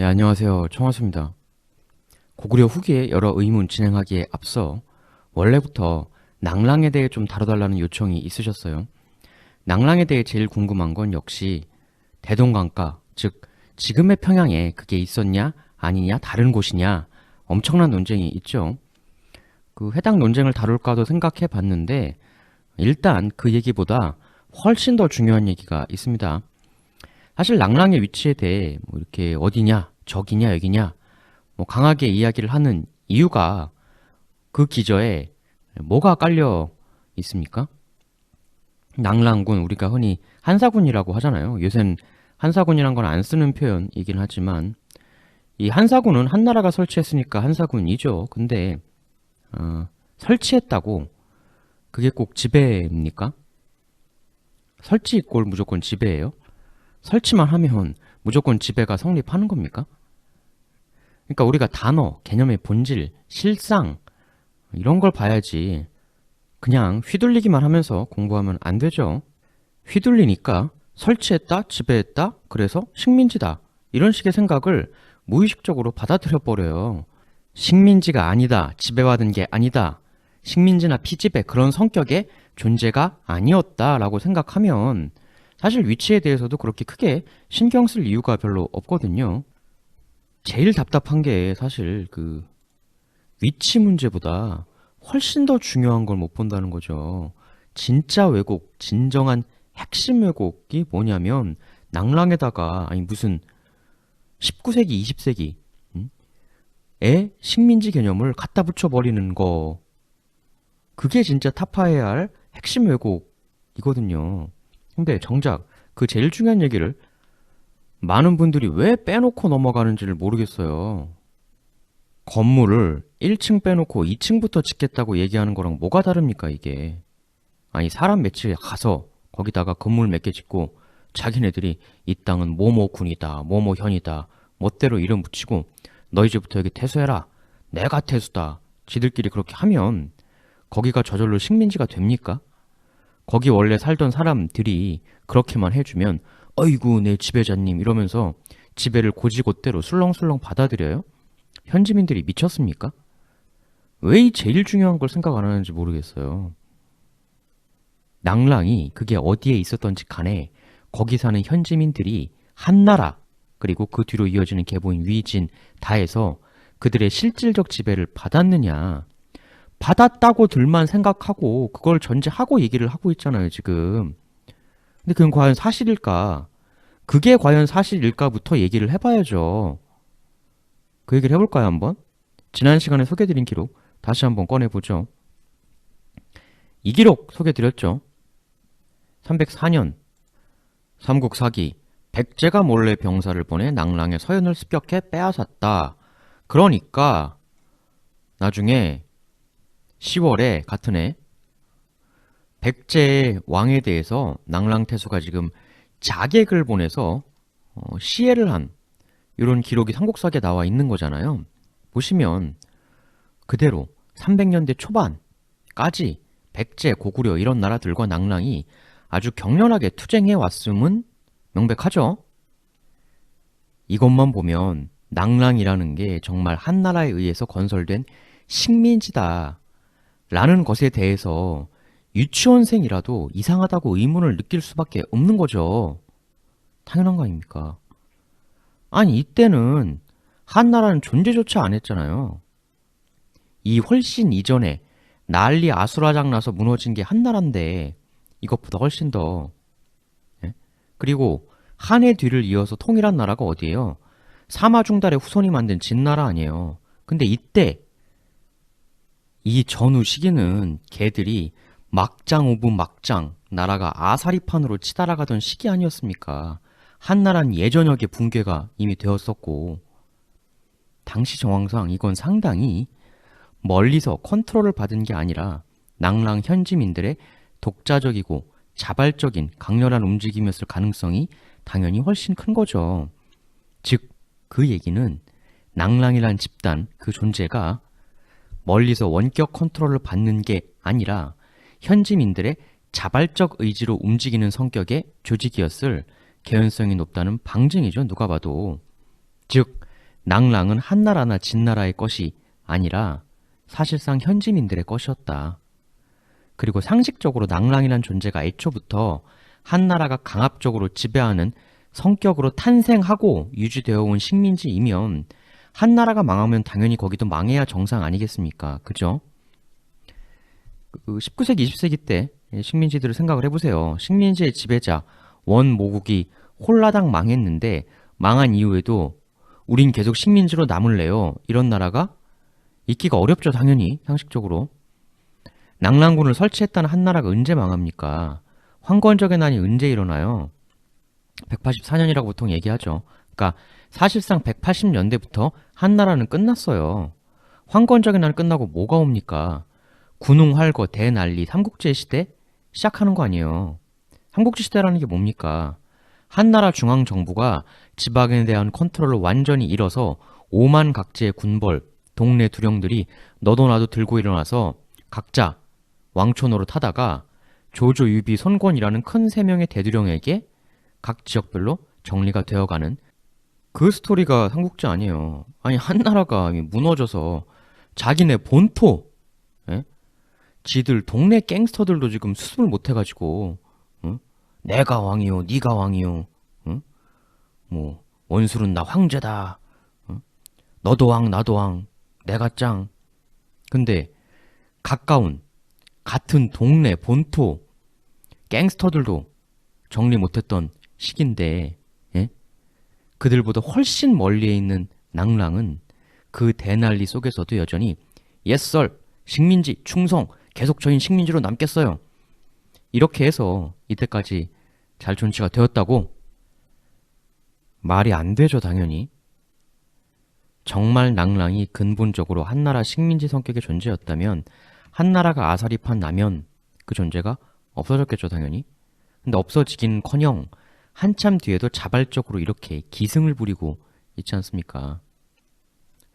네, 안녕하세요. 청하수입니다. 고구려 후기에 여러 의문 진행하기에 앞서 원래부터 낭랑에 대해 좀 다뤄달라는 요청이 있으셨어요. 낭랑에 대해 제일 궁금한 건 역시 대동강가, 즉 지금의 평양에 그게 있었냐 아니냐 다른 곳이냐 엄청난 논쟁이 있죠. 그 해당 논쟁을 다룰까도 생각해 봤는데 일단 그 얘기보다 훨씬 더 중요한 얘기가 있습니다. 사실 낭랑의 위치에 대해 뭐 이렇게 어디냐, 저기냐, 여기냐 뭐 강하게 이야기를 하는 이유가 그 기저에 뭐가 깔려 있습니까? 낭랑군, 우리가 흔히 한사군이라고 하잖아요. 요새는 한사군이란 건 안 쓰는 표현이긴 하지만 이 한사군은 한나라가 설치했으니까 한사군이죠. 근데 설치했다고 그게 꼭 지배입니까? 설치 이꼴 무조건 지배예요? 설치만 하면 무조건 지배가 성립하는 겁니까? 그러니까 우리가 단어, 개념의 본질, 실상 이런 걸 봐야지 그냥 휘둘리기만 하면서 공부하면 안 되죠. 휘둘리니까 설치했다, 지배했다, 그래서 식민지다 이런 식의 생각을 무의식적으로 받아들여 버려요. 식민지가 아니다, 지배받은 게 아니다, 식민지나 피지배 그런 성격의 존재가 아니었다라고 생각하면 사실 위치에 대해서도 그렇게 크게 신경 쓸 이유가 별로 없거든요. 제일 답답한 게 사실 그 위치 문제보다 훨씬 더 중요한 걸 못 본다는 거죠. 진짜 왜곡, 진정한 핵심 왜곡이 뭐냐면 낭랑에다가 아니 무슨 19세기, 20세기 에 식민지 개념을 갖다 붙여버리는 거 그게 진짜 타파해야 할 핵심 왜곡이거든요. 근데 정작 그 제일 중요한 얘기를 많은 분들이 왜 빼놓고 넘어가는지를 모르겠어요. 건물을 1층 빼놓고 2층부터 짓겠다고 얘기하는 거랑 뭐가 다릅니까, 이게? 아니, 사람 며칠 가서 거기다가 건물 몇 개 짓고 자기네들이 이 땅은 뭐뭐군이다, 뭐뭐현이다, 멋대로 이름 붙이고 너 이제부터 여기 퇴수해라. 내가 퇴수다. 지들끼리 그렇게 하면 거기가 저절로 식민지가 됩니까? 거기 원래 살던 사람들이 그렇게만 해주면 어이구 내 지배자님 이러면서 지배를 고지곳대로 술렁술렁 받아들여요? 현지민들이 미쳤습니까? 왜 이 제일 중요한 걸 생각 안 하는지 모르겠어요. 낭랑이 그게 어디에 있었던지 간에 거기 사는 현지민들이 한나라 그리고 그 뒤로 이어지는 계보인 위진 다해서 그들의 실질적 지배를 받았느냐 받았다고들만 생각하고 그걸 전제하고 얘기를 하고 있잖아요 지금. 근데 그건 과연 사실일까? 그게 과연 사실일까부터 얘기를 해봐야죠. 그 얘기를 해볼까요 한번? 지난 시간에 소개해드린 기록 다시 한번 꺼내보죠. 이 기록 소개해드렸죠. 304년 삼국사기 백제가 몰래 병사를 보내 낭랑의 서현을 습격해 빼앗았다. 그러니까 나중에 10월에 같은 해 백제의 왕에 대해서 낭랑태수가 지금 자객을 보내서 시해를 한 이런 기록이 삼국사기에 나와 있는 거잖아요. 보시면 그대로 300년대 초반까지 백제, 고구려 이런 나라들과 낭랑이 아주 격렬하게 투쟁해 왔음은 명백하죠. 이것만 보면 낭랑이라는 게 정말 한나라에 의해서 건설된 식민지다 라는 것에 대해서 유치원생이라도 이상하다고 의문을 느낄 수밖에 없는 거죠. 당연한 거 아닙니까? 아니 이때는 한나라는 존재조차 안 했잖아요. 이 훨씬 이전에 난리 아수라장 나서 무너진 게 한나라인데 이것보다 훨씬 더 그리고 한해 뒤를 이어서 통일한 나라가 어디예요? 사마중달의 후손이 만든 진나라 아니에요. 근데 이때 이 전후 시기는 걔들이 막장 오브 막장 나라가 아사리판으로 치달아가던 시기 아니었습니까? 한나라는 예전역의 붕괴가 이미 되었었고 당시 정황상 이건 상당히 멀리서 컨트롤을 받은 게 아니라 낭랑 현지민들의 독자적이고 자발적인 강렬한 움직임이었을 가능성이 당연히 훨씬 큰 거죠. 즉, 그 얘기는 낭랑이란 집단, 그 존재가 멀리서 원격 컨트롤을 받는 게 아니라 현지민들의 자발적 의지로 움직이는 성격의 조직이었을 개연성이 높다는 방증이죠. 누가 봐도. 즉 낭랑은 한나라나 진나라의 것이 아니라 사실상 현지민들의 것이었다. 그리고 상식적으로 낭랑이란 존재가 애초부터 한나라가 강압적으로 지배하는 성격으로 탄생하고 유지되어 온 식민지이면 한나라가 망하면 당연히 거기도 망해야 정상 아니겠습니까? 그죠? 19세기, 20세기 때 식민지들을 생각을 해보세요. 식민지의 지배자, 원모국이 홀라당 망했는데 망한 이후에도 우린 계속 식민지로 남을래요. 이런 나라가 있기가 어렵죠, 당연히. 상식적으로. 낭랑군을 설치했다는 한나라가 언제 망합니까? 황건적의 난이 언제 일어나요? 184년이라고 보통 얘기하죠. 그러니까 사실상 180년대부터 한나라는 끝났어요. 황건적의 난 끝나고 뭐가 옵니까? 군웅활거 대난리 삼국지 시대 시작하는 거 아니에요. 삼국지 시대라는 게 뭡니까? 한나라 중앙정부가 지방에 대한 컨트롤을 완전히 잃어서 오만각지의 군벌, 동네 두령들이 너도 나도 들고 일어나서 각자 왕초노로 타다가 조조, 유비, 손권이라는 큰 세 명의 대두령에게 각 지역별로 정리가 되어가는 그 스토리가 삼국지 아니에요. 아니 한나라가 무너져서 자기네 본토, 예? 지들 동네 갱스터들도 지금 수습을 못해가지고 내가 왕이요, 네가 왕이요, 뭐 원술은 나 황제다, 너도 왕, 나도 왕, 내가 짱. 근데 가까운 같은 동네 본토 갱스터들도 정리 못했던 시기인데, 예? 그들보다 훨씬 멀리에 있는 낭랑은 그 대난리 속에서도 여전히 옛설 식민지 충성 계속 저흰 식민지로 남겠어요. 이렇게 해서 이때까지 잘 존치가 되었다고? 말이 안 되죠, 당연히. 정말 낭랑이 근본적으로 한나라 식민지 성격의 존재였다면 한나라가 아사리판 나면 그 존재가 없어졌겠죠, 당연히. 근데 없어지긴커녕 한참 뒤에도 자발적으로 이렇게 기승을 부리고 있지 않습니까?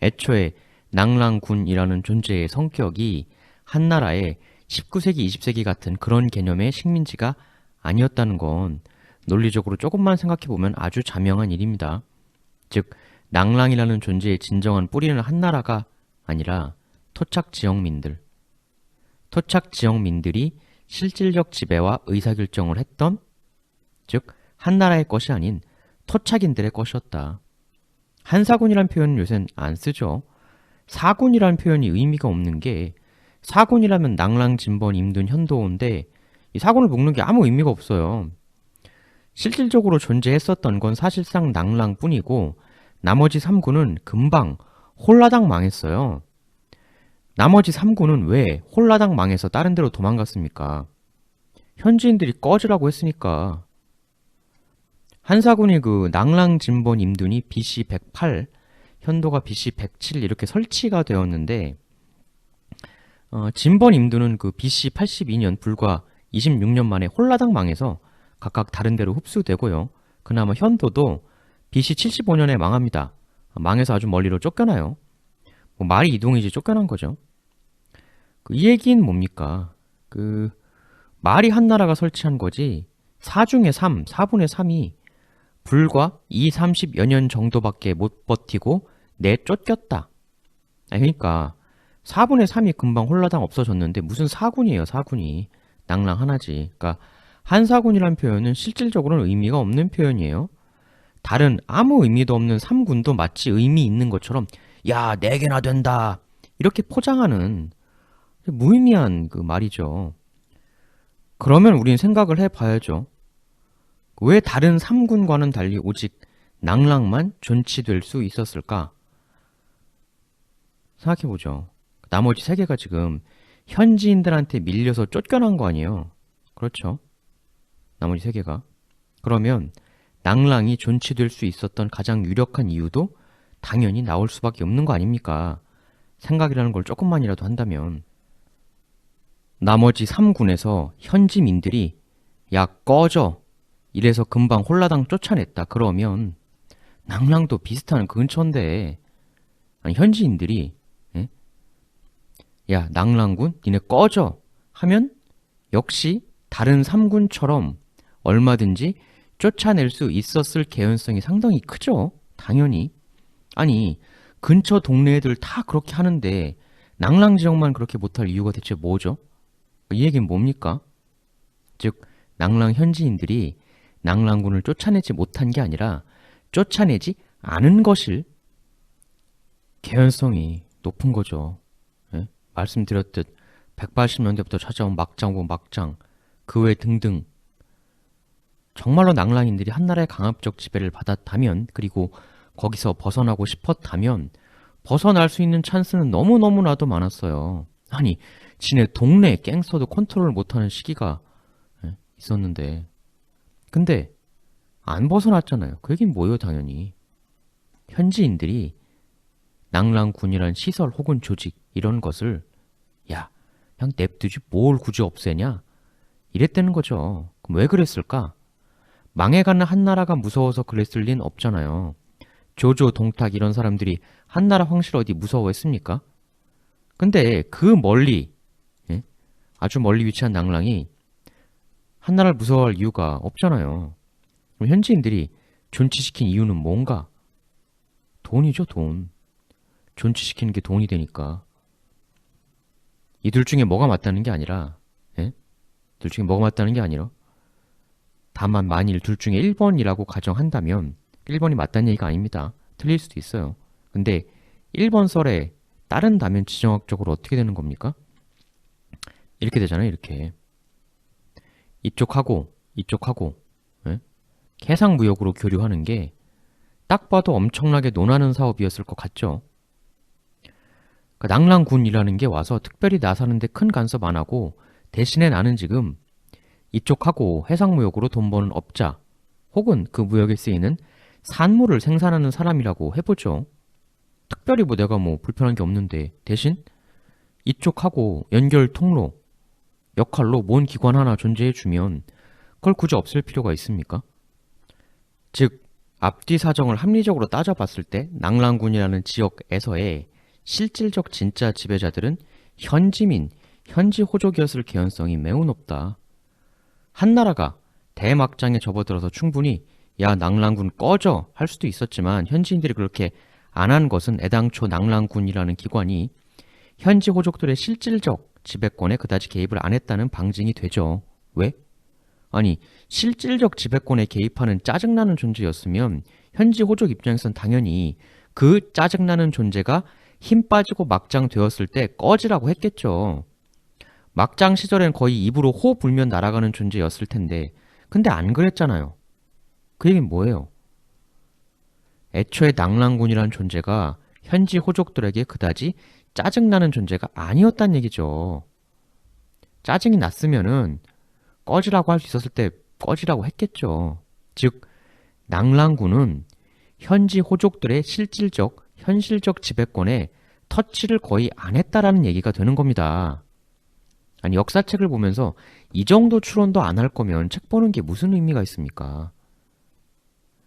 애초에 낭랑군이라는 존재의 성격이 한나라의 19세기, 20세기 같은 그런 개념의 식민지가 아니었다는 건 논리적으로 조금만 생각해보면 아주 자명한 일입니다. 즉, 낭랑이라는 존재의 진정한 뿌리는 한나라가 아니라 토착지역민들, 토착지역민들이 실질적 지배와 의사결정을 했던, 즉 한나라의 것이 아닌 토착인들의 것이었다. 한사군이란 표현은 요새는 안 쓰죠. 사군이란 표현이 의미가 없는 게, 사군이라면 낭랑, 진번, 임둔, 현도인데 이 사군을 묶는 게 아무 의미가 없어요. 실질적으로 존재했었던 건 사실상 낭랑뿐이고 나머지 3군은 금방 홀라당 망했어요. 나머지 3군은 왜 홀라당 망해서 다른 데로 도망갔습니까? 현지인들이 꺼지라고 했으니까. 한사군이 그 낭랑, 진번, 임둔이 BC 108, 현도가 BC 107 이렇게 설치가 되었는데, 진번, 임둔은 그 BC 82년 불과 26년 만에 홀라당 망해서 각각 다른 데로 흡수되고요. 그나마 현도도 BC 75년에 망합니다. 망해서 아주 멀리로 쫓겨나요. 뭐 말이 이동이지 쫓겨난 거죠. 이 얘기는 뭡니까? 말이 한나라가 설치한 거지 4 중에 3, 4분의 3이 불과 2, 30여 년 정도밖에 못 버티고 내쫓겼다. 그러니까 4분의 3이 금방 홀라당 없어졌는데 무슨 사군이에요, 사군이. 낭랑 하나지. 그러니까 한사군이란 표현은 실질적으로는 의미가 없는 표현이에요. 다른 아무 의미도 없는 3군도 마치 의미 있는 것처럼 야, 4개나 된다. 이렇게 포장하는 무의미한 그 말이죠. 그러면 우린 생각을 해봐야죠. 왜 다른 3군과는 달리 오직 낭랑만 존치될 수 있었을까? 생각해보죠. 나머지 3개가 지금 현지인들한테 밀려서 쫓겨난 거 아니에요? 그렇죠. 나머지 3개가. 그러면 낭랑이 존치될 수 있었던 가장 유력한 이유도 당연히 나올 수밖에 없는 거 아닙니까? 생각이라는 걸 조금만이라도 한다면. 나머지 3군에서 현지민들이 야 꺼져 이래서 금방 홀라당 쫓아냈다. 그러면 낭랑도 비슷한 근처인데 아니, 현지인들이 야 낭랑군 니네 꺼져 하면 역시 다른 3군처럼 얼마든지 쫓아낼 수 있었을 개연성이 상당히 크죠. 당연히. 아니, 근처 동네 애들 다 그렇게 하는데 낭랑 지역만 그렇게 못할 이유가 대체 뭐죠? 이 얘기는 뭡니까? 즉, 낭랑 현지인들이 낭랑군을 쫓아내지 못한 게 아니라 쫓아내지 않은 것일 개연성이 높은 거죠. 예? 말씀드렸듯 180년대부터 찾아온 막장고 막장, 그 외 등등 정말로 낭랑인들이 한나라의 강압적 지배를 받았다면 그리고 거기서 벗어나고 싶었다면 벗어날 수 있는 찬스는 너무너무나도 많았어요. 아니, 지네 동네 갱스터도 컨트롤 못하는 시기가 있었는데 근데 안 벗어났잖아요. 그 얘긴 뭐예요, 당연히. 현지인들이 낭랑군이란 시설 혹은 조직 이런 것을 야, 그냥 냅두지 뭘 굳이 없애냐? 이랬다는 거죠. 그럼 왜 그랬을까? 망해가는 한나라가 무서워서 그랬을 린 없잖아요. 조조, 동탁 이런 사람들이 한나라 황실 어디 무서워했습니까? 근데 그 멀리, 예? 아주 멀리 위치한 낭랑이 한나라를 무서워할 이유가 없잖아요. 그럼 현지인들이 존치시킨 이유는 뭔가? 돈이죠, 돈. 존치시키는 게 돈이 되니까. 이 둘 중에 뭐가 맞다는 게 아니라, 예? 둘 중에 뭐가 맞다는 게 아니라, 다만 만일 둘 중에 1번이라고 가정한다면 1번이 맞다는 얘기가 아닙니다. 틀릴 수도 있어요. 근데 1번 설에 따른다면 지정학적으로 어떻게 되는 겁니까? 이렇게 되잖아요. 이렇게. 이쪽하고 이쪽하고 예? 해상무역으로 교류하는 게 딱 봐도 엄청나게 논하는 사업이었을 것 같죠. 그러니까 낭랑군이라는 게 와서 특별히 나서는데 큰 간섭 안 하고 대신에 나는 지금 이쪽하고 해상무역으로 돈 버는 업자 혹은 그 무역에 쓰이는 산물을 생산하는 사람이라고 해보죠. 특별히 뭐 내가 뭐 불편한 게 없는데 대신 이쪽하고 연결 통로 역할로 뭔 기관 하나 존재해주면 그걸 굳이 없앨 필요가 있습니까? 즉 앞뒤 사정을 합리적으로 따져봤을 때 낭랑군이라는 지역에서의 실질적 진짜 지배자들은 현지민, 현지 호족이었을 개연성이 매우 높다. 한나라가 대막장에 접어들어서 충분히 야 낭랑군 꺼져 할 수도 있었지만 현지인들이 그렇게 안 한 것은 애당초 낭랑군이라는 기관이 현지 호족들의 실질적 지배권에 그다지 개입을 안 했다는 방증이 되죠. 왜? 아니 실질적 지배권에 개입하는 짜증나는 존재였으면 현지 호족 입장에선 당연히 그 짜증나는 존재가 힘 빠지고 막장 되었을 때 꺼지라고 했겠죠. 막장 시절엔 거의 입으로 호 불면 날아가는 존재였을 텐데 근데 안 그랬잖아요. 그 얘기는 뭐예요? 애초에 낭랑군이라는 존재가 현지 호족들에게 그다지 짜증나는 존재가 아니었단 얘기죠. 짜증이 났으면은 꺼지라고 할 수 있었을 때 꺼지라고 했겠죠. 즉 낭랑군은 현지 호족들의 실질적, 현실적 지배권에 터치를 거의 안 했다라는 얘기가 되는 겁니다. 아니 역사책을 보면서 이 정도 추론도 안 할 거면 책 보는 게 무슨 의미가 있습니까?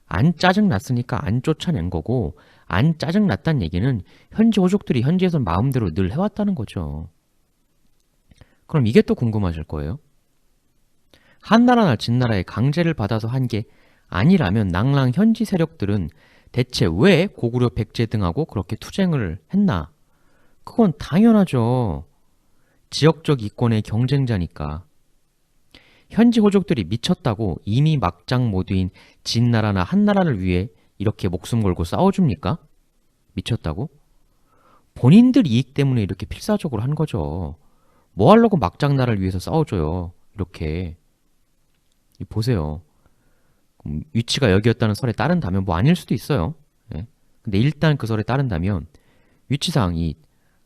안 짜증났으니까 안 쫓아낸 거고 안 짜증났다는 얘기는 현지 호족들이 현지에서 마음대로 늘 해왔다는 거죠. 그럼 이게 또 궁금하실 거예요. 한나라나 진나라의 강제를 받아서 한 게 아니라면 낭랑 현지 세력들은 대체 왜 고구려 백제 등하고 그렇게 투쟁을 했나? 그건 당연하죠. 지역적 이권의 경쟁자니까. 현지 호족들이 미쳤다고 이미 막장 모드인 진나라나 한나라를 위해 이렇게 목숨 걸고 싸워줍니까? 미쳤다고? 본인들 이익 때문에 이렇게 필사적으로 한 거죠. 뭐 하려고 막장나라를 위해서 싸워줘요. 이렇게. 보세요. 위치가 여기였다는 설에 따른다면 뭐 아닐 수도 있어요. 예. 근데 일단 그 설에 따른다면 위치상 이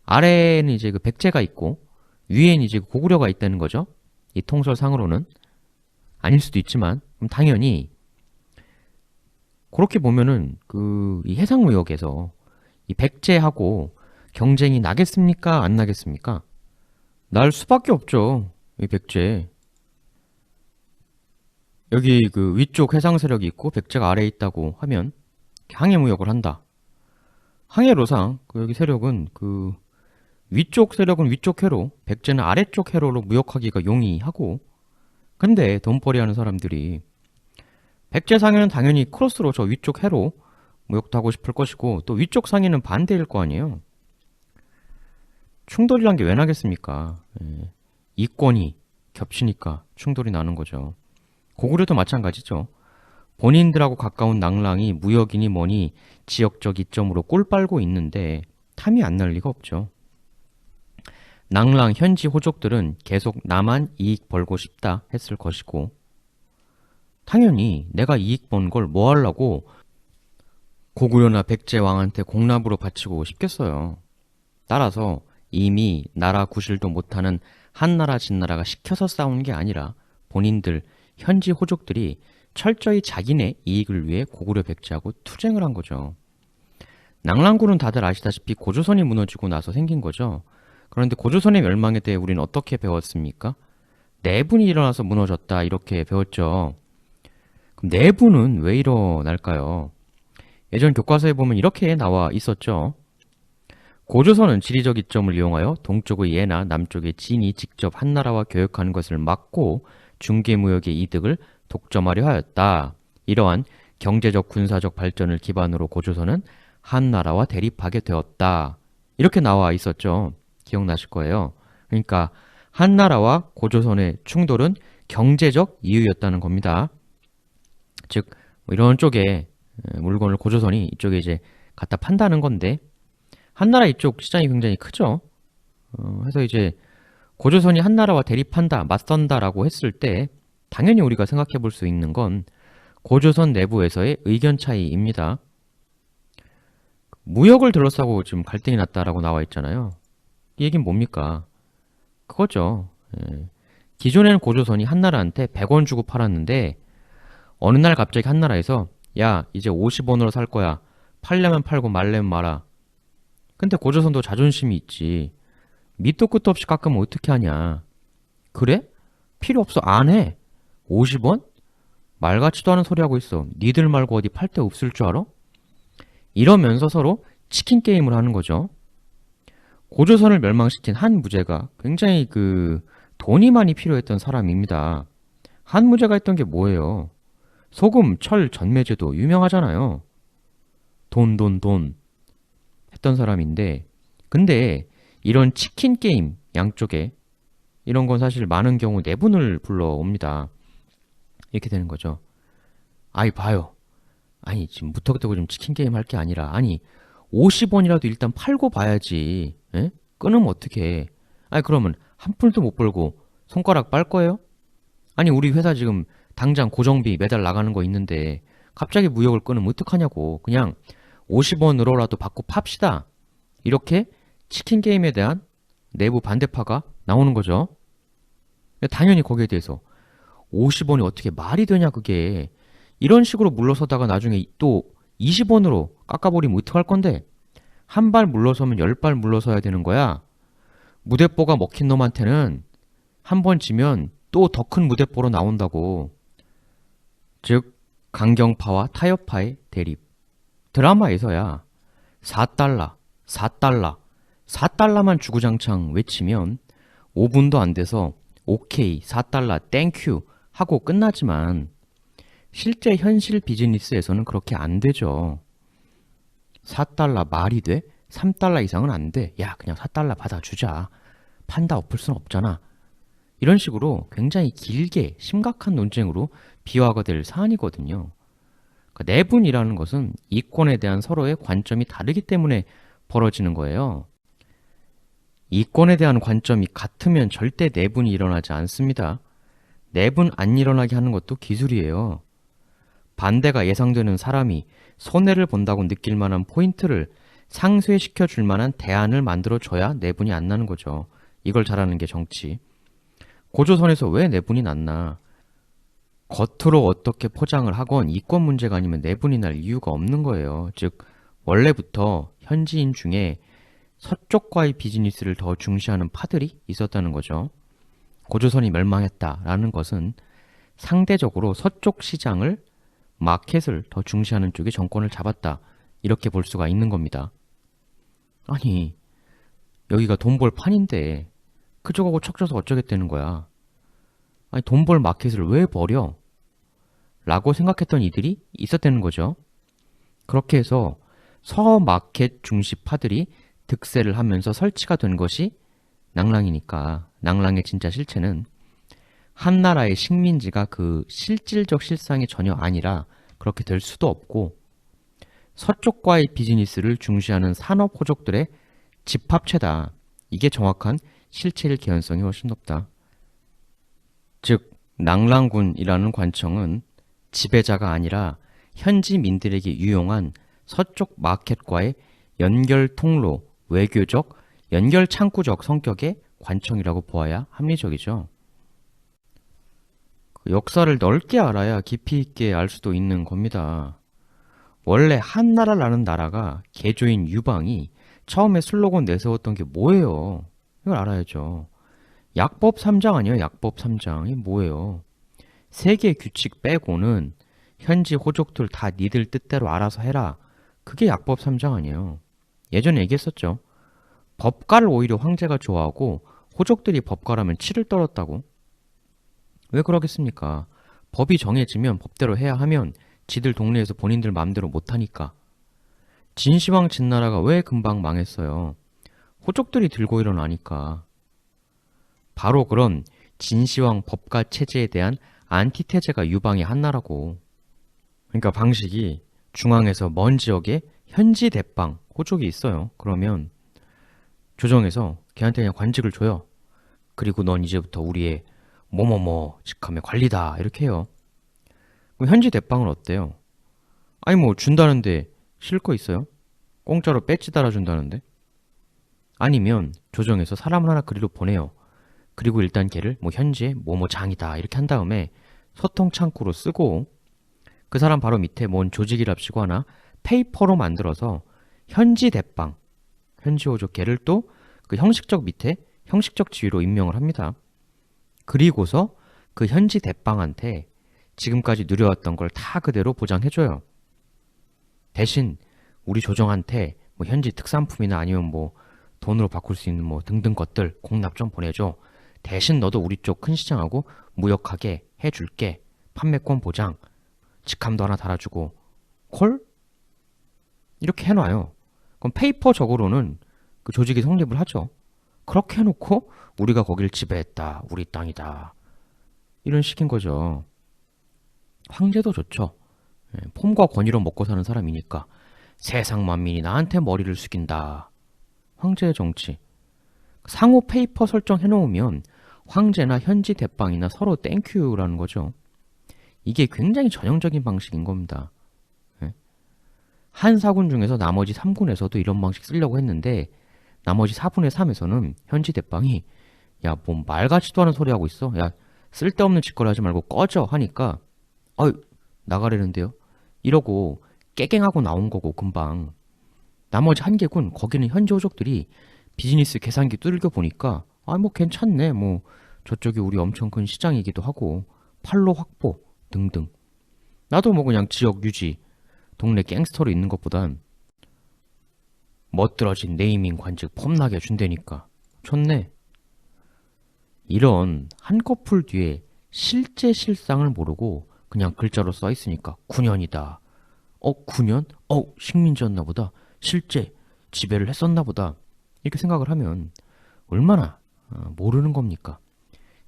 아래에는 이제 그 백제가 있고 위에는 이제 고구려가 있다는 거죠. 이 통설상으로는 아닐 수도 있지만 그럼 당연히 그렇게 보면은 그 이 해상무역에서 이 백제하고 경쟁이 나겠습니까? 안 나겠습니까? 날 수밖에 없죠. 이 백제. 여기 그 위쪽 해상 세력이 있고 백제가 아래에 있다고 하면 항해 무역을 한다. 항해로상 그 여기 세력은 그 위쪽 세력은 위쪽 해로, 백제는 아래쪽 해로로 무역하기가 용이하고 근데 돈벌이 하는 사람들이 백제 상해는 당연히 크로스로 저 위쪽 해로 무역도 하고 싶을 것이고 또 위쪽 상인은 반대일 거 아니에요. 충돌이란 게 왜 나겠습니까? 이권이 겹치니까 충돌이 나는 거죠. 고구려도 마찬가지죠. 본인들하고 가까운 낭랑이 무역이니 뭐니 지역적 이점으로 꼴 빨고 있는데 탐이 안 날 리가 없죠. 낭랑 현지 호족들은 계속 나만 이익 벌고 싶다 했을 것이고 당연히 내가 이익 번 걸 뭐 하려고 고구려나 백제왕한테 공납으로 바치고 싶겠어요. 따라서 이미 나라 구실도 못하는 한나라 진나라가 시켜서 싸우는 게 아니라 본인들 현지 호족들이 철저히 자기네 이익을 위해 고구려 백제하고 투쟁을 한 거죠. 낭랑군은 다들 아시다시피 고조선이 무너지고 나서 생긴 거죠. 그런데 고조선의 멸망에 대해 우리는 어떻게 배웠습니까? 내분이 일어나서 무너졌다 이렇게 배웠죠. 그럼 내분은 왜 일어날까요? 예전 교과서에 보면 이렇게 나와 있었죠. 고조선은 지리적 이점을 이용하여 동쪽의 예나 남쪽의 진이 직접 한나라와 교역하는 것을 막고 중개무역의 이득을 독점하려 하였다. 이러한 경제적 군사적 발전을 기반으로 고조선은 한나라와 대립하게 되었다. 이렇게 나와 있었죠. 기억나실 거예요. 그러니까 한나라와 고조선의 충돌은 경제적 이유였다는 겁니다. 즉 이런 쪽에 물건을 고조선이 이쪽에 이제 갖다 판다는 건데 한나라 이쪽 시장이 굉장히 크죠. 그래서 이제 고조선이 한나라와 대립한다, 맞선다라고 했을 때 당연히 우리가 생각해 볼 수 있는 건 고조선 내부에서의 의견 차이입니다. 무역을 둘러싸고 지금 갈등이 났다라고 나와 있잖아요. 이 얘기는 뭡니까? 그거죠. 기존에는 고조선이 한나라한테 100원 주고 팔았는데 어느 날 갑자기 한나라에서 야 이제 50원으로 살 거야. 팔려면 팔고 말려면 말아. 근데 고조선도 자존심이 있지. 밑도 끝도 없이 깎으면 어떻게 하냐. 그래? 필요 없어. 안 해. 50원? 말 같지도 않은 소리 하고 있어. 니들 말고 어디 팔 데 없을 줄 알아? 이러면서 서로 치킨 게임을 하는 거죠. 고조선을 멸망시킨 한무제가 굉장히 돈이 많이 필요했던 사람입니다. 한무제가 했던 게 뭐예요? 소금, 철, 전매제도 유명하잖아요. 돈 했던 사람인데 근데 이런 치킨 게임 양쪽에 이런 건 사실 많은 경우 내분을 불러옵니다. 이렇게 되는 거죠. 아이 봐요. 아니 지금 무턱대고 좀 치킨 게임 할 게 아니라 아니 50원이라도 일단 팔고 봐야지. 에? 끊으면 어떡해. 아니 그러면 한 푼도 못 벌고 손가락 빨 거예요? 아니 우리 회사 지금 당장 고정비 매달 나가는 거 있는데 갑자기 무역을 끊으면 어떡하냐고. 그냥 50원으로라도 받고 팝시다. 이렇게 치킨 게임에 대한 내부 반대파가 나오는 거죠. 당연히 거기에 대해서 50원이 어떻게 말이 되냐 그게. 이런 식으로 물러서다가 나중에 또 20원으로 깎아버리면 어떡할 건데. 한 발 물러서면 10발 물러서야 되는 거야. 무대뽀가 먹힌 놈한테는 한 번 지면 또 더 큰 무대뽀로 나온다고. 즉 강경파와 타협파의 대립. 드라마에서야 4달러, 4달러, 4달러만 주구장창 외치면 5분도 안 돼서 오케이, 4달러, 땡큐 하고 끝나지만 실제 현실 비즈니스에서는 그렇게 안 되죠. 4달러 말이 돼? 3달러 이상은 안 돼. 야, 그냥 4달러 받아주자. 판다 엎을 순 없잖아. 이런 식으로 굉장히 길게 심각한 논쟁으로 비화가 될 사안이거든요. 그러니까 내분이라는 것은 이권에 대한 서로의 관점이 다르기 때문에 벌어지는 거예요. 이권에 대한 관점이 같으면 절대 내분이 일어나지 않습니다. 내분 안 일어나게 하는 것도 기술이에요. 반대가 예상되는 사람이 손해를 본다고 느낄 만한 포인트를 상쇄시켜 줄 만한 대안을 만들어 줘야 내분이 안 나는 거죠. 이걸 잘하는 게 정치. 고조선에서 왜 내분이 났나? 겉으로 어떻게 포장을 하건 이권 문제가 아니면 내분이 날 이유가 없는 거예요. 즉 원래부터 현지인 중에 서쪽과의 비즈니스를 더 중시하는 파들이 있었다는 거죠. 고조선이 멸망했다라는 것은 상대적으로 서쪽 시장을 마켓을 더 중시하는 쪽이 정권을 잡았다. 이렇게 볼 수가 있는 겁니다. 아니 여기가 돈 벌 판인데 그쪽하고 척져서 어쩌겠다는 거야. 아니 돈 벌 마켓을 왜 버려? 라고 생각했던 이들이 있었다는 거죠. 그렇게 해서 서마켓 중시 파들이 득세를 하면서 설치가 된 것이 낭랑이니까 낭랑의 진짜 실체는 한 나라의 식민지가 그 실질적 실상이 전혀 아니라 그렇게 될 수도 없고 서쪽과의 비즈니스를 중시하는 산업 호족들의 집합체다. 이게 정확한 실체일 개연성이 훨씬 높다. 즉, 낭랑군이라는 관청은 지배자가 아니라 현지민들에게 유용한 서쪽 마켓과의 연결 통로, 외교적, 연결 창구적 성격의 관청이라고 보아야 합리적이죠. 그 역사를 넓게 알아야 깊이 있게 알 수도 있는 겁니다. 원래 한나라라는 나라가 개조인 유방이 처음에 슬로건 내세웠던 게 뭐예요? 이걸 알아야죠. 약법 3장 아니에요? 약법 3장. 이 뭐예요? 세계 규칙 빼고는 현지 호족들 다 니들 뜻대로 알아서 해라. 그게 약법 3장 아니에요. 예전에 얘기했었죠. 법가를 오히려 황제가 좋아하고 호족들이 법가라면 치를 떨었다고. 왜 그러겠습니까? 법이 정해지면 법대로 해야 하면 지들 동네에서 본인들 마음대로 못하니까. 진시황 진나라가 왜 금방 망했어요? 호족들이 들고 일어나니까. 바로 그런 진시황 법가 체제에 대한 안티테제가 유방의 한나라고. 그러니까 방식이 중앙에서 먼 지역에 현지 대빵 호족이 있어요. 그러면 조정에서 걔한테 그냥 관직을 줘요. 그리고 넌 이제부터 우리의 뭐뭐뭐 직함의 관리다 이렇게 해요. 그럼 현지 대빵은 어때요? 아니 뭐 준다는데 쉴 거 있어요? 공짜로 배지 달아준다는데? 아니면 조정에서 사람을 하나 그리로 보내요. 그리고 일단 걔를 뭐 현지의 뭐뭐 장이다 이렇게 한 다음에 소통 창구로 쓰고 그 사람 바로 밑에 뭔 조직이랍시고 하나 페이퍼로 만들어서 현지 대빵, 현지 호족 걔를 또 그 형식적 밑에 형식적 지위로 임명을 합니다. 그리고서 그 현지 대빵한테 지금까지 누려왔던 걸 다 그대로 보장해줘요. 대신 우리 조정한테 뭐 현지 특산품이나 아니면 뭐 돈으로 바꿀 수 있는 뭐 등등 것들 공납 좀 보내줘. 대신 너도 우리 쪽 큰 시장하고 무역하게 해줄게. 판매권 보장, 직함도 하나 달아주고 콜? 이렇게 해놔요. 그럼 페이퍼적으로는 그 조직이 성립을 하죠. 그렇게 해놓고 우리가 거길 지배했다. 우리 땅이다. 이런 식인 거죠. 황제도 좋죠. 폼과 권위로 먹고 사는 사람이니까 세상 만민이 나한테 머리를 숙인다. 황제의 정치. 상호 페이퍼 설정해놓으면 황제나 현지 대빵이나 서로 땡큐라는 거죠. 이게 굉장히 전형적인 방식인 겁니다. 한 사군 중에서 나머지 3군에서도 이런 방식 쓰려고 했는데 나머지 4분의 3에서는 현지 대빵이 야, 뭐 말 같지도 않은 소리 하고 있어. 야, 쓸데없는 짓거리 하지 말고 꺼져 하니까 아유, 나가려는데요. 이러고 깨갱하고 나온 거고 금방. 나머지 한 개군 거기는 현지 호족들이 비즈니스 계산기 뚫겨 보니까 아, 뭐 괜찮네. 뭐 저쪽이 우리 엄청 큰 시장이기도 하고 판로 확보 등등. 나도 뭐 그냥 지역 유지, 동네 갱스터로 있는 것보단 멋들어진 네이밍 관직 폼나게 준다니까 좋네. 이런 한꺼풀 뒤에 실제 실상을 모르고 그냥 글자로 써 있으니까 9년이다. 9년? 식민지였나 보다. 실제 지배를 했었나 보다. 이렇게 생각을 하면 얼마나 모르는 겁니까?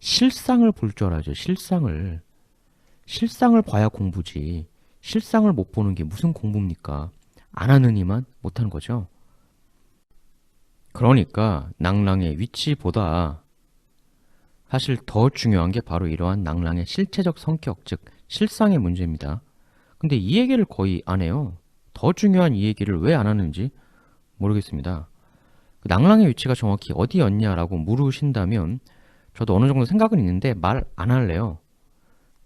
실상을 볼 줄 알아야죠. 실상을. 실상을 봐야 공부지. 실상을 못 보는 게 무슨 공부입니까? 안 하는 이만 못하는 거죠. 그러니까 낭랑의 위치보다 사실 더 중요한 게 바로 이러한 낭랑의 실체적 성격, 즉 실상의 문제입니다. 근데 이 얘기를 거의 안 해요. 더 중요한 이 얘기를 왜 안 하는지 모르겠습니다. 그 낭랑의 위치가 정확히 어디였냐라고 물으신다면 저도 어느 정도 생각은 있는데 말 안 할래요.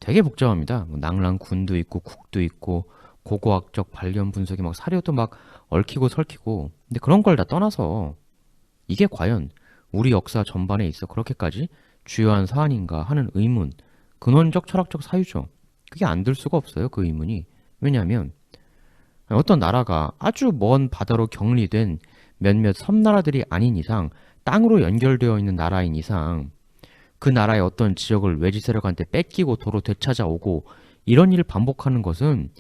되게 복잡합니다. 뭐 낭랑군도 있고 국도 있고 고고학적 발견 분석이 막 사료도 막 얽히고 설키고 근데 그런 걸 다 떠나서 이게 과연 우리 역사 전반에 있어 그렇게까지 주요한 사안인가 하는 의문, 근원적 철학적 사유죠. 그게 안 들 수가 없어요. 그 의문이. 왜냐하면 어떤 나라가 아주 먼 바다로 격리된 몇몇 섬나라들이 아닌 이상 땅으로 연결되어 있는 나라인 이상 그 나라의 어떤 지역을 외지 세력한테 뺏기고 도로 되찾아오고 이런 일을 반복하는 것은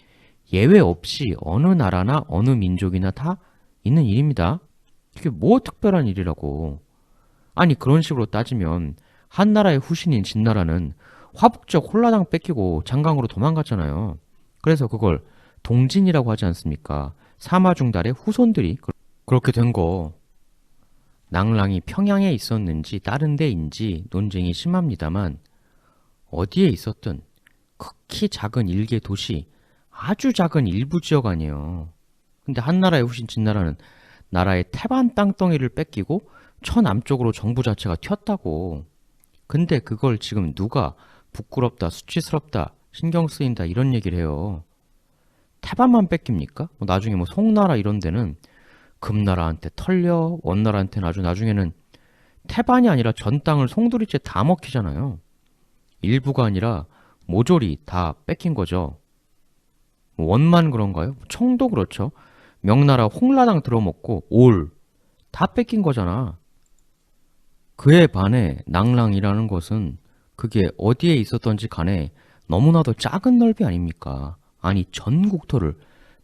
예외 없이 어느 나라나 어느 민족이나 다 있는 일입니다. 이게 뭐 특별한 일이라고. 아니 그런 식으로 따지면 한나라의 후신인 진나라는 화북적 홀라당 뺏기고 장강으로 도망갔잖아요. 그래서 그걸 동진이라고 하지 않습니까? 사마중달의 후손들이 그렇게 된 거. 낭랑이 평양에 있었는지 다른 데인지 논쟁이 심합니다만 어디에 있었든 극히 작은 일개 도시, 아주 작은 일부 지역 아니에요. 근데 한나라의 후신 진나라는 나라의 태반 땅덩이를 뺏기고 처남쪽으로 정부 자체가 튀었다고. 근데 그걸 지금 누가 부끄럽다, 수치스럽다, 신경 쓰인다 이런 얘기를 해요. 태반만 뺏깁니까? 나중에 뭐 송나라 이런 데는 금나라한테 털려, 원나라한테는 아주 나중에는 태반이 아니라 전 땅을 송두리째 다 먹히잖아요. 일부가 아니라 모조리 다 뺏긴 거죠. 원만 그런가요? 청도 그렇죠. 명나라 홍라당 들어먹고 올 다 뺏긴 거잖아. 그에 반해 낭랑이라는 것은 그게 어디에 있었던지 간에 너무나도 작은 넓이 아닙니까? 아니 전 국토를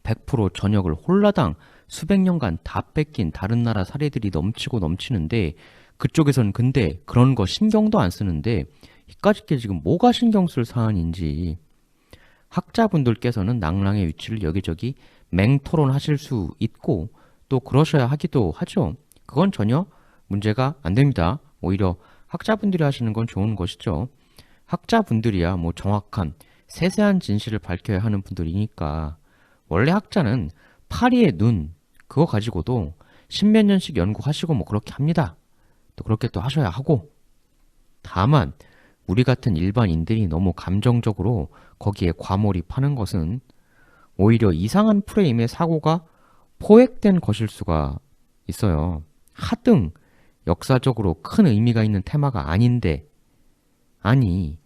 100% 전역을 홀라당 수백 년간 다 뺏긴 다른 나라 사례들이 넘치고 넘치는데 그쪽에선 근데 그런 거 신경도 안 쓰는데 이까짓 게 지금 뭐가 신경 쓸 사안인지. 학자분들께서는 낭랑의 위치를 여기저기 맹토론하실 수 있고 또 그러셔야 하기도 하죠. 그건 전혀 문제가 안 됩니다. 오히려 학자분들이 하시는 건 좋은 것이죠. 학자분들이야 뭐 정확한 세세한 진실을 밝혀야 하는 분들이니까. 원래 학자는 파리의 눈 그거 가지고도 십몇 년씩 연구하시고 뭐 그렇게 합니다. 또 그렇게 또 하셔야 하고. 다만 우리 같은 일반인들이 너무 감정적으로 거기에 과몰입하는 것은 오히려 이상한 프레임의 사고가 포획된 것일 수가 있어요. 하등 역사적으로 큰 의미가 있는 테마가 아닌데, 아니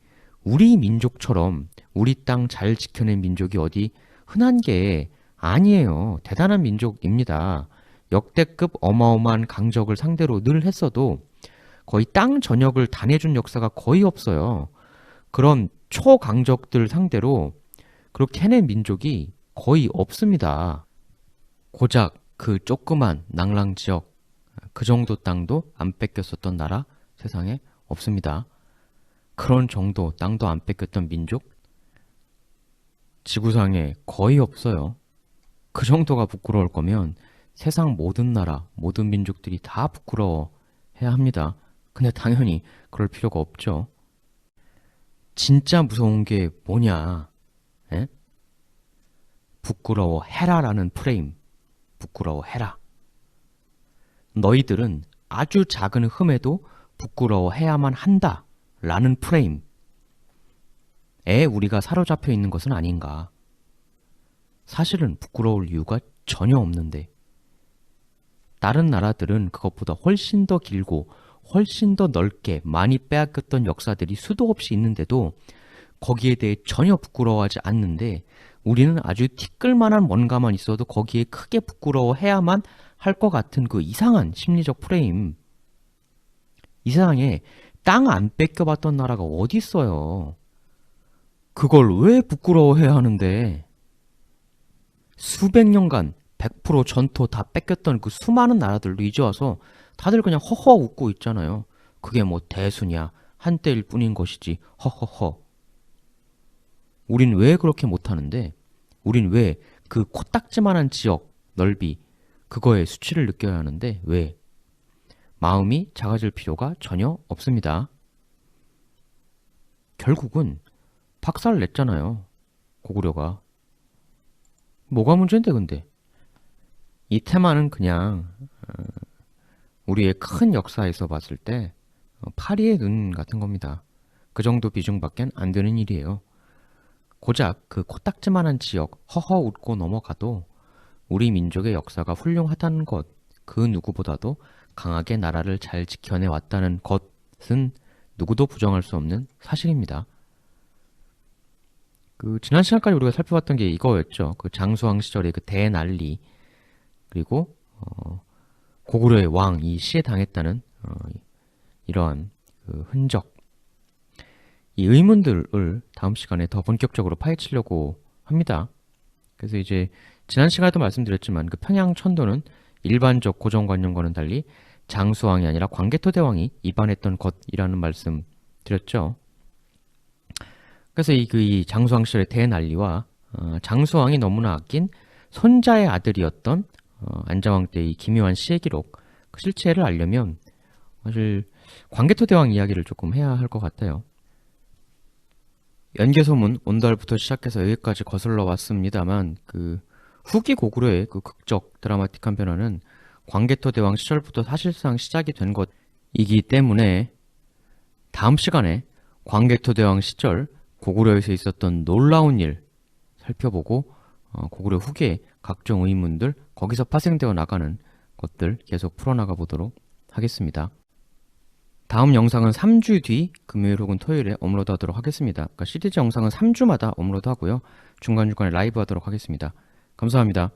우리 민족처럼 우리 땅 잘 지켜낸 민족이 어디 흔한 게 아니에요. 대단한 민족입니다. 역대급 어마어마한 강적을 상대로 늘 했어도 거의 땅 전역을 단해준 역사가 거의 없어요. 그런 초강적들 상대로 그렇게 해낸 민족이 거의 없습니다. 고작 그 조그만 낭랑 지역 그 정도 땅도 안 뺏겼었던 나라 세상에 없습니다. 그런 정도 땅도 안 뺏겼던 민족 지구상에 거의 없어요. 그 정도가 부끄러울 거면 세상 모든 나라 모든 민족들이 다 부끄러워해야 합니다. 근데 당연히 그럴 필요가 없죠. 진짜 무서운 게 뭐냐? 에? 부끄러워해라라는 프레임. 부끄러워해라. 너희들은 아주 작은 흠에도 부끄러워해야만 한다 라는 프레임에 우리가 사로잡혀 있는 것은 아닌가. 사실은 부끄러울 이유가 전혀 없는데 다른 나라들은 그것보다 훨씬 더 길고 훨씬 더 넓게 많이 빼앗겼던 역사들이 수도 없이 있는데도 거기에 대해 전혀 부끄러워하지 않는데 우리는 아주 티끌만한 뭔가만 있어도 거기에 크게 부끄러워해야만 할 것 같은 그 이상한 심리적 프레임. 이 세상에 땅 안 뺏겨봤던 나라가 어디 있어요. 그걸 왜 부끄러워해야 하는데. 수백 년간 100% 전토 다 뺏겼던 그 수많은 나라들도 이제 와서 다들 그냥 허허 웃고 있잖아요. 그게 뭐 대수냐 한때일 뿐인 것이지 허허허. 우린 왜 그렇게 못하는데, 우린 왜 그 코딱지만한 지역 넓이 그거에 수치를 느껴야 하는데 왜? 마음이 작아질 필요가 전혀 없습니다. 결국은 박살 냈잖아요. 고구려가. 뭐가 문제인데 근데. 이 테마는 그냥 우리의 큰 역사에서 봤을 때 파리의 눈 같은 겁니다. 그 정도 비중밖엔 안 되는 일이에요. 고작 그 코딱지만한 지역 허허 웃고 넘어가도 우리 민족의 역사가 훌륭하다는 것, 그 누구보다도 강하게 나라를 잘 지켜내 왔다는 것은 누구도 부정할 수 없는 사실입니다. 그 지난 시간까지 우리가 살펴봤던 게 이거였죠. 그 장수왕 시절의 그 대난리, 그리고 고구려의 왕이 시해 당했다는 이러한 그 흔적. 이 의문들을 다음 시간에 더 본격적으로 파헤치려고 합니다. 그래서 이제 지난 시간에도 말씀드렸지만 그 평양 천도는 일반적 고정관념과는 달리 장수왕이 아니라 광개토대왕이 입안했던 것이라는 말씀 드렸죠. 그래서 이 장수왕 시절의 대난리와 장수왕이 너무나 아낀 손자의 아들이었던 안자왕 때의 기묘한 시의 기록, 그 실체를 알려면 사실 광개토대왕 이야기를 조금 해야 할 것 같아요. 연개소문 온달부터 시작해서 여기까지 거슬러 왔습니다만 그 후기 고구려의 그 극적 드라마틱한 변화는 광개토대왕 시절부터 사실상 시작이 된 것이기 때문에 다음 시간에 광개토대왕 시절 고구려에서 있었던 놀라운 일 살펴보고 고구려 후기의 각종 의문들, 거기서 파생되어 나가는 것들 계속 풀어나가 보도록 하겠습니다. 다음 영상은 3주 뒤 금요일 혹은 토요일에 업로드 하도록 하겠습니다. 그러니까 시리즈 영상은 3주마다 업로드 하고요. 중간중간에 라이브 하도록 하겠습니다. 감사합니다.